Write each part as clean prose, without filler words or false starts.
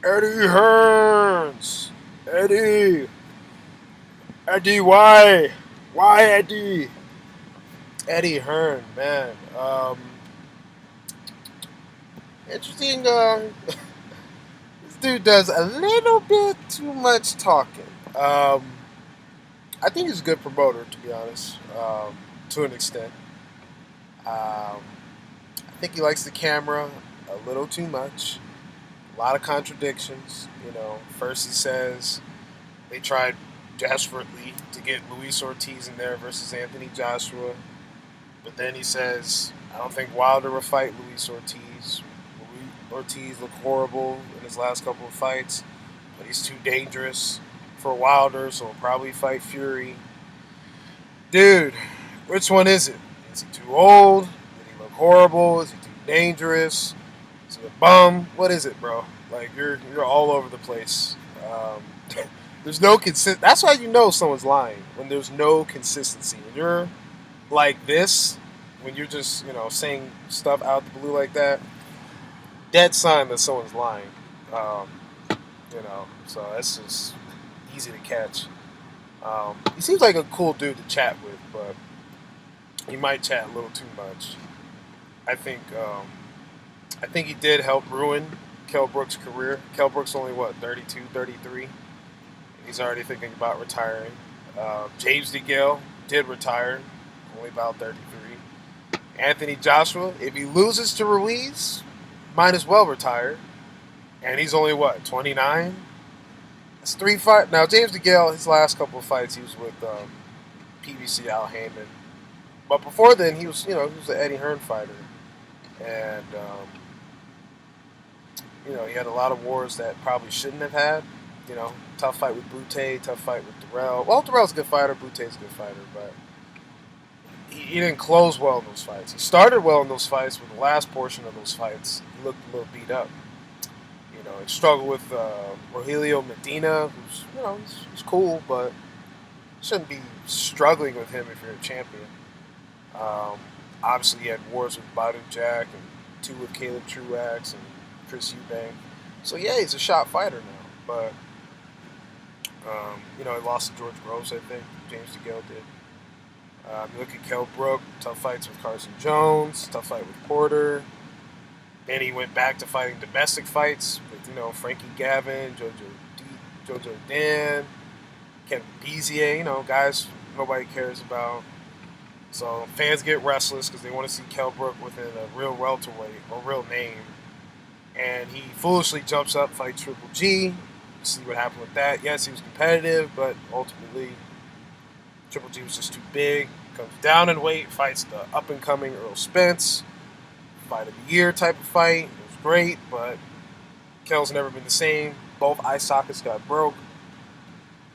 Eddie Hearns. Eddie. Eddie, why? Why Eddie? Eddie Hearn, man. Interesting. This dude does a little bit too much talking. I think he's a good promoter, to be honest, to an extent. I think he likes the camera a little too much. A lot of contradictions. First he says they tried desperately to get Luis Ortiz in there versus Anthony Joshua. But then he says, I don't think Wilder will fight Luis Ortiz. Luis Ortiz looked horrible in his last couple of fights, but he's too dangerous for Wilder, so he'll probably fight Fury. Dude, which one is it? Is he too old? Did he look horrible? Is he too dangerous? Is he a bum? What is it, bro? Like you're all over the place. There's no consist. That's why you know someone's lying when there's no consistency. When you're like this, when you're just saying stuff out the blue like that, dead sign that someone's lying. Um, so that's just easy to catch. He seems like a cool dude to chat with, but he might chat a little too much. I think I think he did help ruin Kell Brook's career. Kell Brook's only what 32, 33. He's already thinking about retiring. James DeGale did retire, only about 33. Anthony Joshua, if he loses to Ruiz, might as well retire. And he's only what 29. It's 3 fight. Now James DeGale, his last couple of fights, he was with PBC Al Heyman. But before then, he was an Eddie Hearn fighter, and he had a lot of wars that probably shouldn't have had. Tough fight with Brute, tough fight with Durrell. Well, Durrell's a good fighter, Brute's a good fighter, but he didn't close well in those fights. He started well in those fights, but the last portion of those fights, he looked a little beat up. He struggled with Rogelio Medina, who's he's cool, but shouldn't be struggling with him if you're a champion. Obviously, he had wars with Badu Jack and two with Caleb Truax and Chris Eubank. So yeah, he's a shot fighter now, but he lost to George Groves, I think. James DeGale did. You look at Kell Brook, tough fights with Carson Jones, tough fight with Porter. Then he went back to fighting domestic fights with Frankie Gavin, Jojo Dan, Kevin Bezier. Guys nobody cares about. So fans get restless because they want to see Kell Brook within a real welterweight or real name. And he foolishly jumps up, fights Triple G. See what happened with that. Yes, he was competitive, but ultimately Triple G was just too big. Comes down in weight, fights the up-and-coming Earl Spence. Fight of the year type of fight. It was great, but Kell's never been the same. Both eye sockets got broke.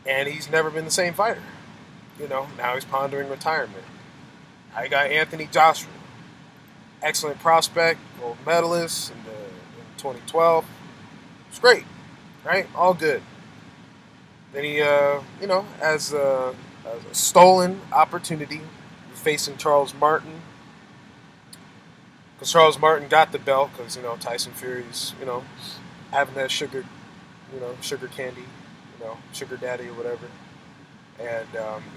And he's never been the same fighter. Now he's pondering retirement. I got Anthony Joshua. Excellent prospect, gold medalist in 2012. It's great, right? All good. Then he, has a stolen opportunity facing Charles Martin. Because Charles Martin got the belt because, Tyson Fury's, having that sugar, sugar candy, sugar daddy or whatever. And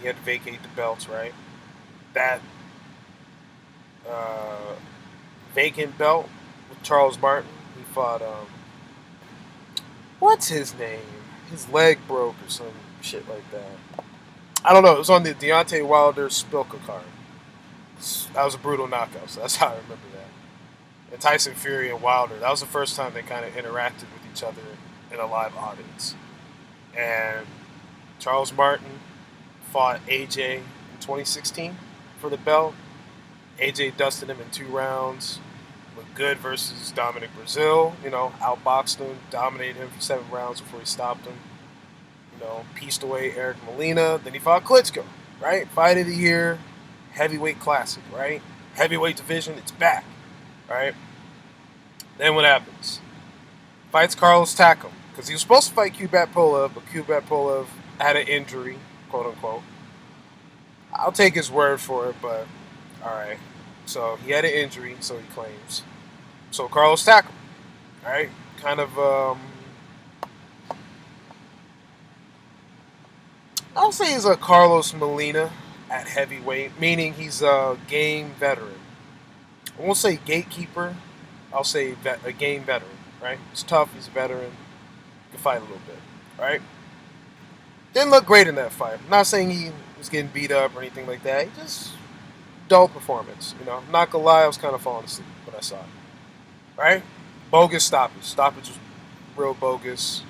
he had to vacate the belts, right? That vacant belt with Charles Martin, he fought, what's his name? His leg broke or some shit like that. I don't know. It was on the Deontay Wilder Spilka card. That was a brutal knockout, so that's how I remember that. And Tyson Fury and Wilder, that was the first time they kind of interacted with each other in a live audience. And Charles Martin fought AJ in 2016 for the belt. AJ dusted him in 2 rounds. Looked good versus Dominic Brazil. Outboxed him, dominated him for 7 rounds before he stopped him. Pieced away Eric Molina. Then he fought Klitschko, right? Fight of the year, heavyweight classic, right? Heavyweight division, it's back, right? Then what happens? Fights Carlos Takam, because he was supposed to fight Kubrat Pulev, but Kubrat Pulev had an injury, quote unquote. I'll take his word for it, but all right. So he had an injury, so he claims. So Carlos Takam, right? Kind of I'll say he's a Carlos Molina at heavyweight, meaning he's a game veteran. I won't say gatekeeper. I'll say a game veteran. Right? He's tough. He's a veteran. He can fight a little bit. Right? Didn't look great in that fight. I'm not saying he was getting beat up or anything like that. He just dull performance. I'm not gonna lie. I was kind of falling asleep when I saw it. Right? Bogus stoppage. Stoppage was real bogus.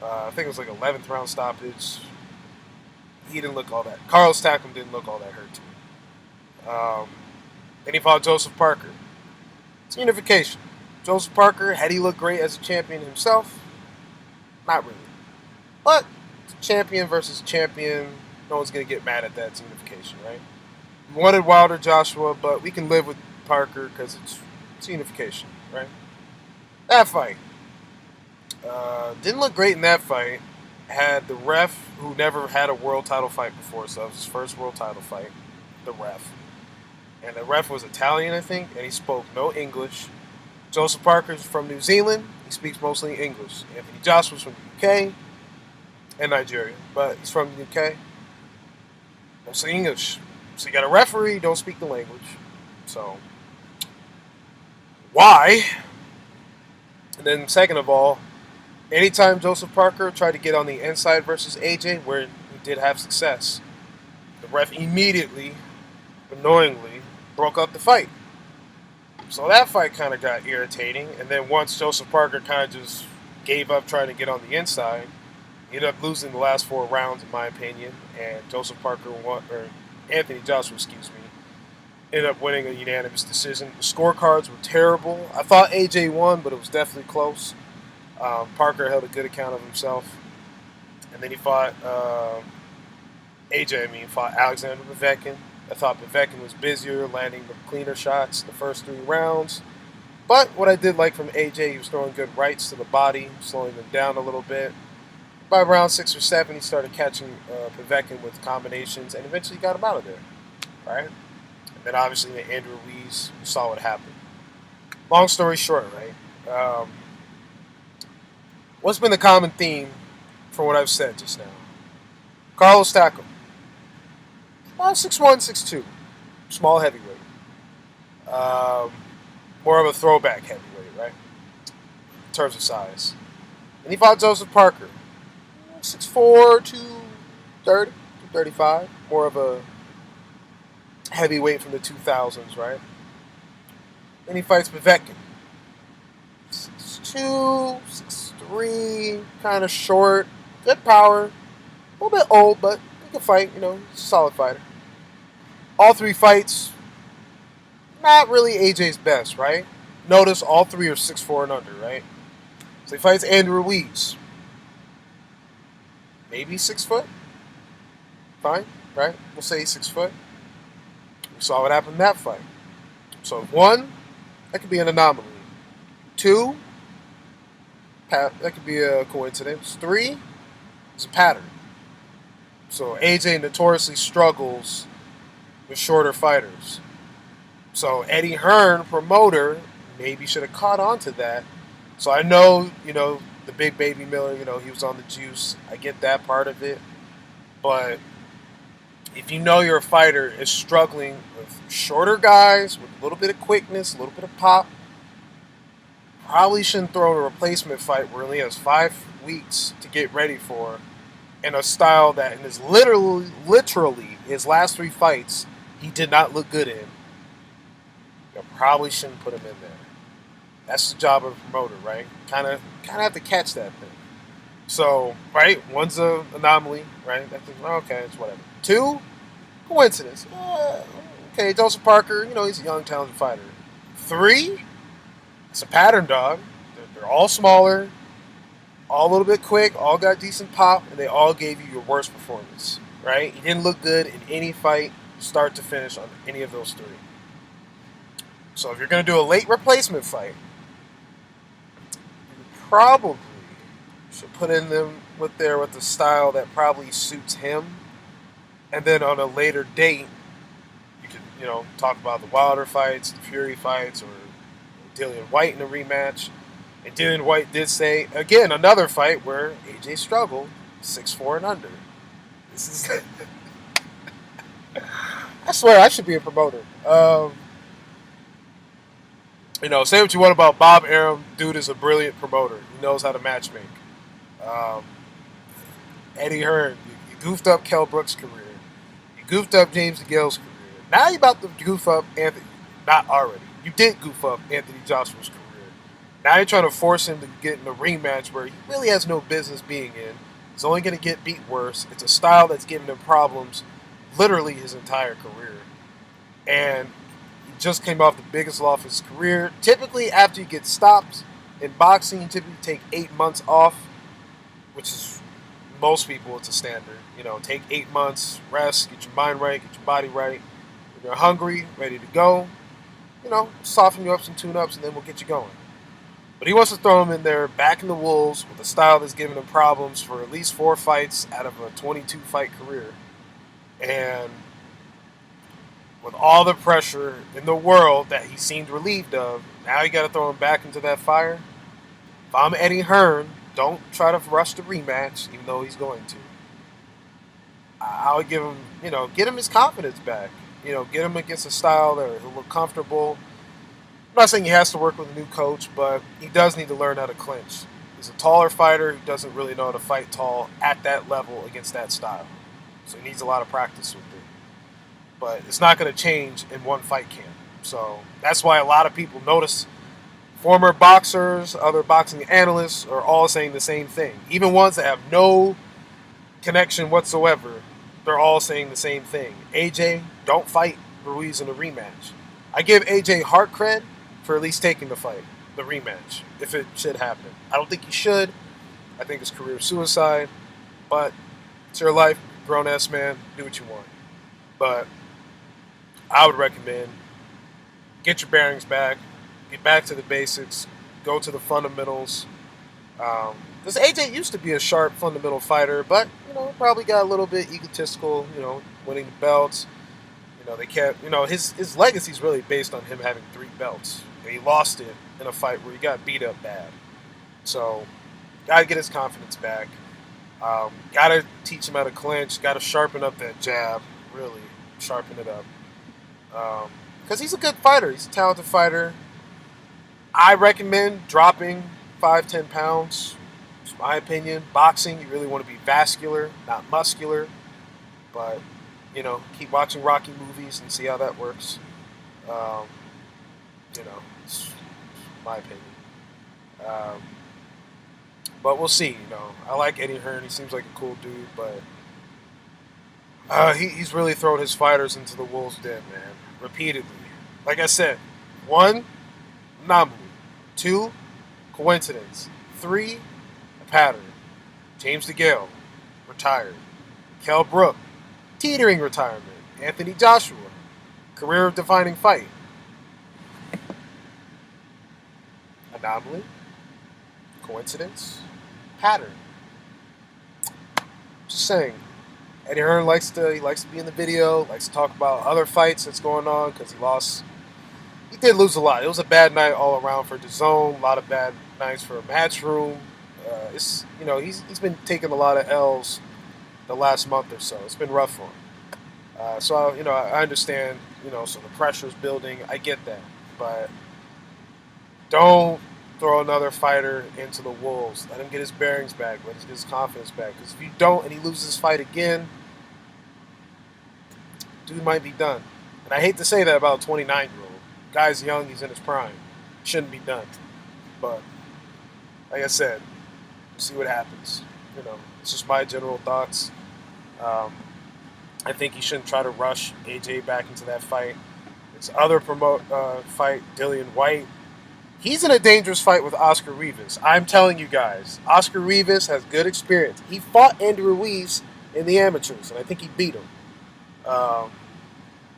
I think it was like 11th round stoppage. He didn't look all that. Carlos Takam didn't look all that hurt to me. Then he fought Joseph Parker. It's unification. Joseph Parker, had he looked great as a champion himself? Not really. But champion versus champion, no one's going to get mad at that. It's unification, right? We wanted Wilder Joshua, but we can live with Parker because it's unification, right? That fight. Didn't look great in that fight. Had the ref, who never had a world title fight before, so it was his first world title fight, the ref. And the ref was Italian, I think, and he spoke no English. Joseph Parker's from New Zealand. He speaks mostly English. Anthony Joshua's from the UK and Nigeria, but he's from the UK. Mostly English. So you got a referee, don't speak the language. So, why? And then second of all, anytime Joseph Parker tried to get on the inside versus AJ, where he did have success, the ref immediately, annoyingly, broke up the fight. So that fight kind of got irritating. And then once Joseph Parker kind of just gave up trying to get on the inside, he ended up losing the last 4 rounds, in my opinion. And Joseph Parker won, or Anthony Joshua, excuse me, ended up winning a unanimous decision. The scorecards were terrible. I thought AJ won, but it was definitely close. Parker held a good account of himself. And then he fought fought Alexander Povetkin. I thought Povetkin was busier, landing the cleaner shots the first 3 rounds. But what I did like from AJ, he was throwing good rights to the body, slowing them down a little bit. By round 6 or 7, he started catching Povetkin with combinations and eventually got him out of there. Right? And then obviously Andrew Ruiz, we saw what happened. Long story short, right? What's been the common theme for what I've said just now? Carlos Takam. 6'1", 6'2". Small heavyweight. More of a throwback heavyweight, right? In terms of size. And he fought Joseph Parker. 6'4", 230, 235. More of a heavyweight from the 2000s, right? Then he fights Povetkin. 6'2", 6'3", kind of short. Good power. A little bit old, but he can fight. He's a solid fighter. All 3 fights, not really AJ's best, right? Notice all 3 are 6'4" and under, right? So he fights Andrew Ruiz. Maybe 6 foot. Fine, right? We'll say he's 6 foot. We saw what happened in that fight. So 1, that could be an anomaly. 2, that could be a coincidence. 3 is a pattern. So AJ notoriously struggles with shorter fighters. So Eddie Hearn, promoter, maybe should have caught on to that. So I know, the big baby Miller, he was on the juice. I get that part of it. But if your fighter is struggling with shorter guys, with a little bit of quickness, a little bit of pop, probably shouldn't throw in a replacement fight where he only has 5 weeks to get ready for, in a style that in his literally his last 3 fights he did not look good in. You probably shouldn't put him in there. That's the job of a promoter, right? Kind of have to catch that thing. So, right, 1's an anomaly, right? Okay, it's whatever. 2, coincidence. Okay, Joseph Parker, he's a young, talented fighter. 3, it's a pattern, dog. They're all smaller, all a little bit quick, all got decent pop, and they all gave you your worst performance, right? You didn't look good in any fight, start to finish, on any of those 3. So if you're going to do a late replacement fight, you probably should put in them with the style that probably suits him. And then on a later date, you can, talk about the Wilder fights, the Fury fights, or Dillian White in a rematch. And Dillian White did say, again, another fight where AJ struggled, 6'4" and under. This is. I swear I should be a promoter. Say what you want about Bob Arum. Dude is a brilliant promoter. He knows how to matchmake. Um, Eddie Hearn, you goofed up Kell Brook's career. You goofed up James DeGale's career. Now you're about to goof up Anthony. Not already. You did goof up Anthony Joshua's career. Now you're trying to force him to get in a rematch where he really has no business being in. He's only going to get beat worse. It's a style that's given him problems literally his entire career. And he just came off the biggest loss of his career. Typically, after you get stopped in boxing, you typically take 8 months off, which is most people, it's a standard. Take 8 months, rest, get your mind right, get your body right. When you're hungry, ready to go, soften you up some tune-ups, and then we'll get you going. But he wants to throw him in there back in the Wolves with a style that's given him problems for at least 4 fights out of a 22-fight career. And with all the pressure in the world that he seemed relieved of, now you got to throw him back into that fire. If I'm Eddie Hearn, don't try to rush the rematch, even though he's going to. I would give him, get him his confidence back. Get him against a style that he'll look comfortable. I'm not saying he has to work with a new coach, but he does need to learn how to clinch. He's a taller fighter who doesn't really know how to fight tall at that level against that style. So he needs a lot of practice with it. But it's not going to change in one fight camp. So that's why a lot of people notice former boxers, other boxing analysts are all saying the same thing. Even ones that have no connection whatsoever, they're all saying the same thing. AJ, don't fight Ruiz in a rematch. I give AJ heart cred for at least taking the fight, the rematch, if it should happen. I don't think he should. I think it's career suicide. But it's your life, grown-ass man, do what you want. But I would recommend get your bearings back, get back to the basics, go to the fundamentals. Because AJ used to be a sharp fundamental fighter, but probably got a little bit egotistical. Winning the belts. They kept. His legacy is really based on him having 3 belts, and he lost it in a fight where he got beat up bad. So, gotta get his confidence back. Gotta teach him how to clinch. Gotta sharpen up that jab. Really sharpen it up. Because he's a good fighter. He's a talented fighter. I recommend dropping 5-10 pounds. It's my opinion. Boxing, you really want to be vascular, not muscular. But, keep watching Rocky movies and see how that works. It's my opinion. But we'll see. I like Eddie Hearn. He seems like a cool dude, but he's really thrown his fighters into the wolves' den, man. Repeatedly. Like I said, 1, anomaly. 2, coincidence. 3, a pattern. James DeGale, retired. Kell Brook, teetering retirement. Anthony Joshua, career-defining fight. Anomaly. Coincidence. Pattern. Just saying. Eddie Hearn likes to be in the video, likes to talk about other fights that's going on because he lost. He did lose a lot. It was a bad night all around for DAZN. A lot of bad nights for Matchroom. He's been taking a lot of L's the last month or so. It's been rough for him. So I understand. So the pressure's building. I get that, but don't throw another fighter into the wolves. Let him get his bearings back. Let him get his confidence back. Because if you don't and he loses his fight again, dude might be done. And I hate to say that about a 29-year-old. Guy's young. He's in his prime. Shouldn't be done. But like I said, see what happens. It's just my general thoughts. I think he shouldn't try to rush AJ back into that fight. His other fight, Dillian White, he's in a dangerous fight with Oscar Rivas. I'm telling you guys, Oscar Rivas has good experience. He fought Andy Ruiz in the amateurs, and I think he beat him.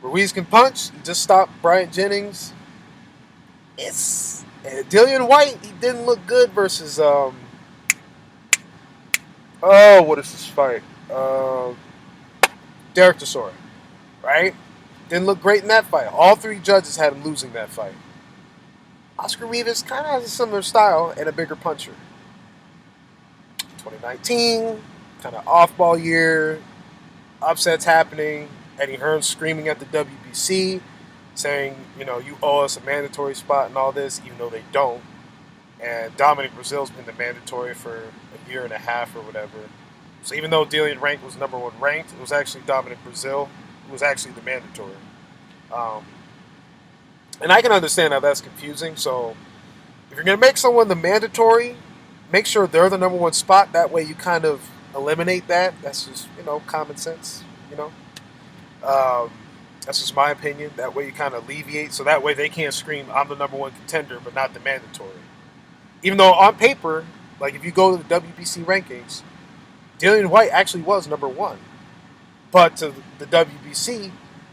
Ruiz can punch. He just stopped Bryant Jennings. Dillian White, he didn't look good versus what is this fight? Derek Chisora, right? Didn't look great in that fight. All 3 judges had him losing that fight. Oscar Rivas kind of has a similar style and a bigger puncher. 2019, kind of off-ball year. upsets happening. Eddie Hearn screaming at the WBC, saying, you owe us a mandatory spot and all this, even though they don't. And Dominic Brazil's been the mandatory for a year and a half or whatever. So even though Dillian Rank was number one ranked, it was actually Dominic Brazil who was actually the mandatory. Um, and I can understand how that's confusing. So if you're going to make someone the mandatory, make sure they're the number one spot. That way you kind of eliminate that. That's just, common sense, you know. Um, that's just my opinion. That way you kind of alleviate. So that way they can't scream, I'm the number one contender, but not the mandatory. Even though on paper, like if you go to the WBC rankings, Dillian White actually was number one. But to the WBC,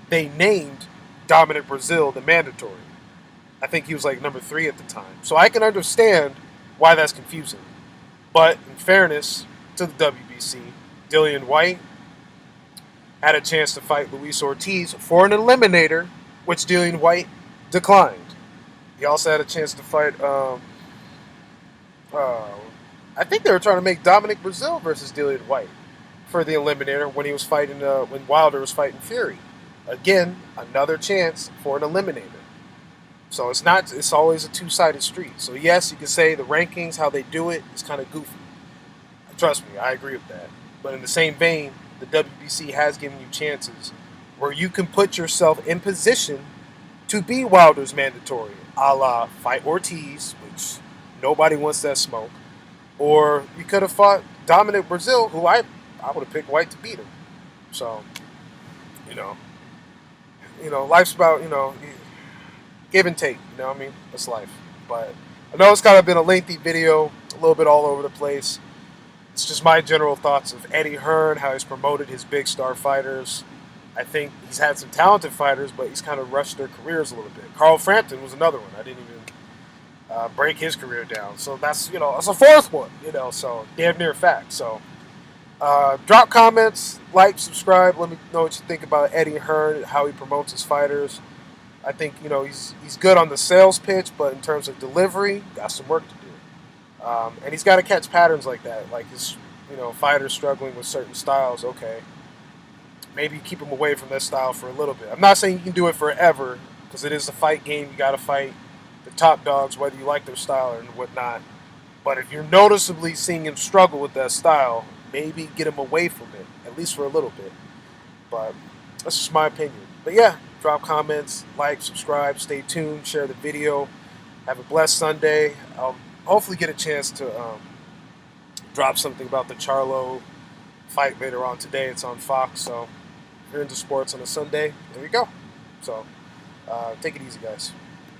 they named Dominic Brazil the mandatory. I think he was like number three at the time. So I can understand why that's confusing. But in fairness to the WBC, Dillian White had a chance to fight Luis Ortiz for an eliminator, which Dillian White declined. He also had a chance to fight. I think they were trying to make Dominic Brazil versus Dillian White for the eliminator when he was fighting. When Wilder was fighting Fury. Again, another chance for an eliminator. So it's not. It's always a two-sided street. So yes, you can say the rankings, how they do it, is kind of goofy. Trust me, I agree with that. But in the same vein, the WBC has given you chances where you can put yourself in position to be Wilder's mandatory, a la fight Ortiz, which nobody wants that smoke. Or you could have fought Dominic Brazil, who I would have picked White to beat him. So, you know, life's about give and take. You know what I mean? That's life. But I know it's kind of been a lengthy video, a little bit all over the place. It's just my general thoughts of Eddie Hearn, how he's promoted his big star fighters. I think he's had some talented fighters, but he's kind of rushed their careers a little bit. Carl Frampton was another one. I didn't even break his career down. So that's a fourth one. So damn near fact. So drop comments, like, subscribe. Let me know what you think about Eddie Hearn, how he promotes his fighters. I think he's good on the sales pitch, but in terms of delivery, got some work to do. And he's got to catch patterns like that, like his fighters struggling with certain styles. Okay, maybe keep him away from that style for a little bit. I'm not saying you can do it forever because it is a fight game. You got to fight the top dogs, whether you like their style or whatnot. But if you're noticeably seeing him struggle with that style, maybe get him away from it, at least for a little bit. But that's just my opinion. But yeah, drop comments, like, subscribe, stay tuned, share the video. Have a blessed Sunday. I'll hopefully get a chance to drop something about the Charlo fight later on today. It's on Fox, so if you're into sports on a Sunday, there you go. So take it easy, guys.